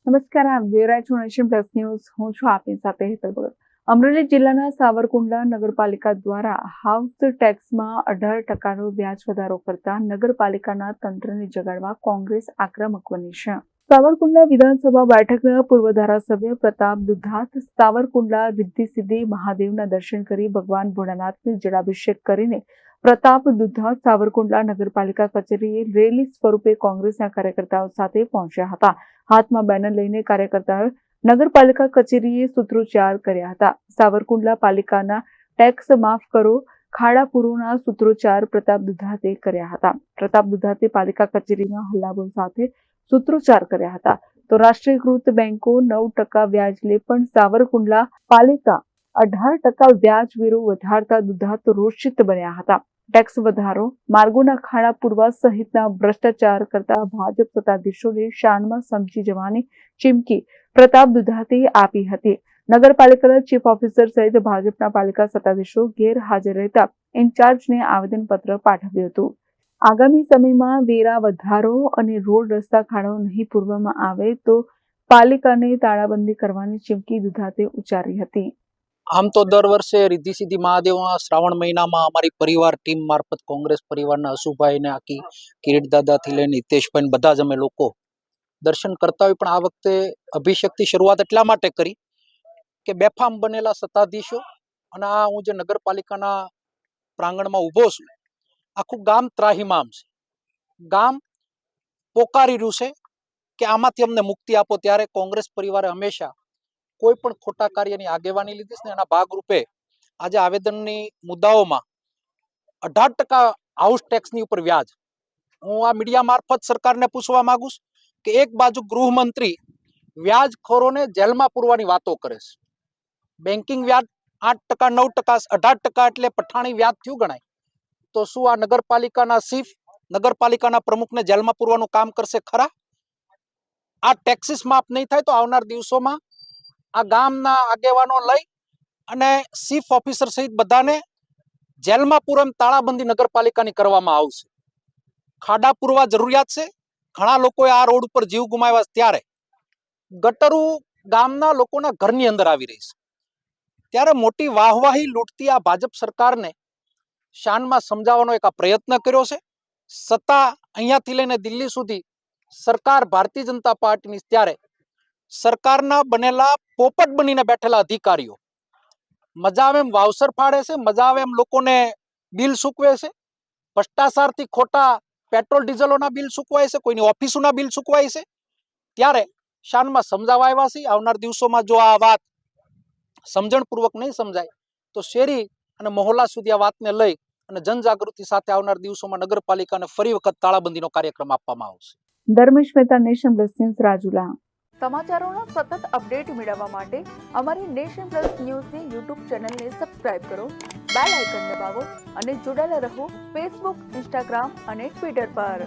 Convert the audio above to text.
નમસ્કાર, આપ જોઈ રહ્યા છો નેશન પ્લસ ન્યૂઝ. હું છું આપની સાથે હેતલ ભગત. અમરેલી જિલ્લાના સાવરકુંડલા નગરપાલિકા દ્વારા હાઉસ ટેક્સમાં 18% વ્યાજ વધારો કરતા નગરપાલિકાના તંત્રને જગાડવા કોંગ્રેસ આક્રમક બની છે. સાવરકુંડલા વિધાનસભા બેઠકના પૂર્વ ધારાસભ્ય પ્રતાપ દુધાત સાવરકુંડલા રિદ્ધિ સિદ્ધિ મહાદેવના દર્શન કરી ભગવાન ભોળાનાથને જળાભિષેક કરીને પ્રતાપ દુધાત સાવરકુંડલા નગરપાલિકા કચેરીએ રેલી સ્વરૂપે કોંગ્રેસના કાર્યકર્તાઓ સાથે પહોંચ્યા હતા. હાથમાં બેનર લઈને કાર્યકર્તાઓએ નગરપાલિકા કચેરીએ સૂત્રોચ્ચાર કર્યા હતા. સાવરકુંડલા પાલિકાના ટેક્સ માફ કરો, ખાડા પૂરોના સૂત્રોચ્ચાર પ્રતાપ દુધાતે કર્યા હતા. પ્રતાપ દુધાતે પાલિકા કચેરીમાં હલ્લાબોલ સાથે સૂત્રોચ્ચાર કર્યા હતા. તો રાષ્ટ્રીયકૃત બેંકો 9% વ્યાજ લે પણ સાવરકુંડલા પાલિકા 18% વ્યાજ વેરો વધારતા દુધાત રોષિત બન્યા હતા. ટેક્સ વધારો, માર્ગોના ખાડા પૂરવા સહિતના ભ્રષ્ટાચાર કરતા ભાજપ સત્તાધીશોને શાનમાં સમજી જવાની ચીમકી પ્રતાપ દુધાતે આપી હતી. નગરપાલિકાના ચીફ ઓફિસર સહિત ભાજપના પાલિકા સત્તાધીશો ગેરહાજર રહેતા ઇન્ચાર્જને આવેદનપત્ર પાઠવ્યું હતું. આગામી સમયમાં વેરા વધારો અને રોડ રસ્તા ખાડાઓ નહીં પૂરવામાં આવે તો પાલિકાને તાળાબંધી કરવાની ચીમકી દુધાતે ઉચ્ચારી હતી. આમ તો દર વર્ષે રિદ્ધિ સિદ્ધિ મહાદેવના શ્રાવણ મહિનામાં અમારી પરિવાર ટીમ મારફત કોંગ્રેસ પરિવારના અશુભાઈ ને આખી કિરીટ દાદાથી લઈને હિતેશભાઈ બધા જ અમે લોકો દર્શન કરતા હોય. પણ આ વખતે અભિષેકથી શરૂઆત એટલા માટે કરી કે બેફામ બનેલા સત્તાધીશો અને આ હું જે નગરપાલિકાના પ્રાંગણમાં ઊભો છું, આખું ગામ ત્રાહિમામ છે. ગામ પોકારી રહ્યું છે કે આમાંથી અમને મુક્તિ આપો. ત્યારે કોંગ્રેસ પરિવારે હંમેશા કોઈ પણ ખોટા કાર્યની આગેવાની લીધી છે ને એના ભાગરૂપે આજે આવેદનની મુદ્દાઓમાં 18% હાઉસ ટેક્સની ઉપર વ્યાજ. હું આ મીડિયા મારફત સરકારને પૂછવા માંગુ છું કે એક બાજુ ગૃહમંત્રી વ્યાજખોરોને જેલમાં પૂરવાની વાતો કરે છે. બેન્કિંગ વ્યાજ 8%, 9%, 18% એટલે પઠાણી વ્યાજ થયું ગણાય. તો શું આ નગરપાલિકાના ચીફ, નગરપાલિકાના પ્રમુખને જેલમાં પૂરવાનું કામ કરશે ખરા? આ ટેક્સીસ માફ નહીં થાય તો આવનાર દિવસોમાં આ ગામના આગેવાનો લઈ અને ચીફ ઓફિસર સહિત બધાને જેલમાં પૂરમ તાળાબંધી નગરપાલિકાની કરવામાં આવશે. ખાડા પૂરવા જરૂરિયાત છે. ઘણા લોકોએ આ રોડ ઉપર જીવ ગુમાવ્યા. ત્યારે ગટરો ગામના લોકોના ઘરની અંદર આવી રહી છે. ત્યારે મોટી વાહવાહી લૂંટતી આ ભાજપ સરકારને શાનમાં સમજાવવાનો એક આ પ્રયત્ન કર્યો છે. સત્તા અહીંયાથી લઈને દિલ્હી સુધી સરકાર ભારતીય જનતા પાર્ટીની. ત્યારે સરકારના બનેલા પોપટ બનીને બેઠેલા અધિકારીઓ મજા આવે એમ વાવસર ફાડે છે, મજા આવે એમ લોકોને બિલ ચૂકવે છે. ભ્રષ્ટાચારથી ખોટા પેટ્રોલ ડીઝલોના બિલ ચૂકવાય છે, કોઈની ઓફિસોના બિલ ચૂકવાય છે. ત્યારે શાનમાં સમજાવવા આવ્યા છે. આવનાર દિવસોમાં જો આ વાત સમજણપૂર્વક નહીં સમજાય તો શેરી અને મહોલ્લા સુધી આ વાતને લઈ અને જનજાગૃતિ સાથે આવનાર દિવસોમાં નગરપાલિકાને ફરી વખત તાળાબંધીનો કાર્યક્રમ આપવામાં આવશે. Dharmesh Mehta, nation plus news, Rajula. સમાચારોના સતત અપડેટ મેળવવા માટે અમારી નેશન પ્લસ ન્યૂઝની યુટ્યુબ ચેનલને સબસ્ક્રાઇબ કરો, બેલ આઇકન દબાવો અને જોડાયેલા રહો ફેસબુક, ઇન્સ્ટાગ્રામ અને ટ્વિટર પર.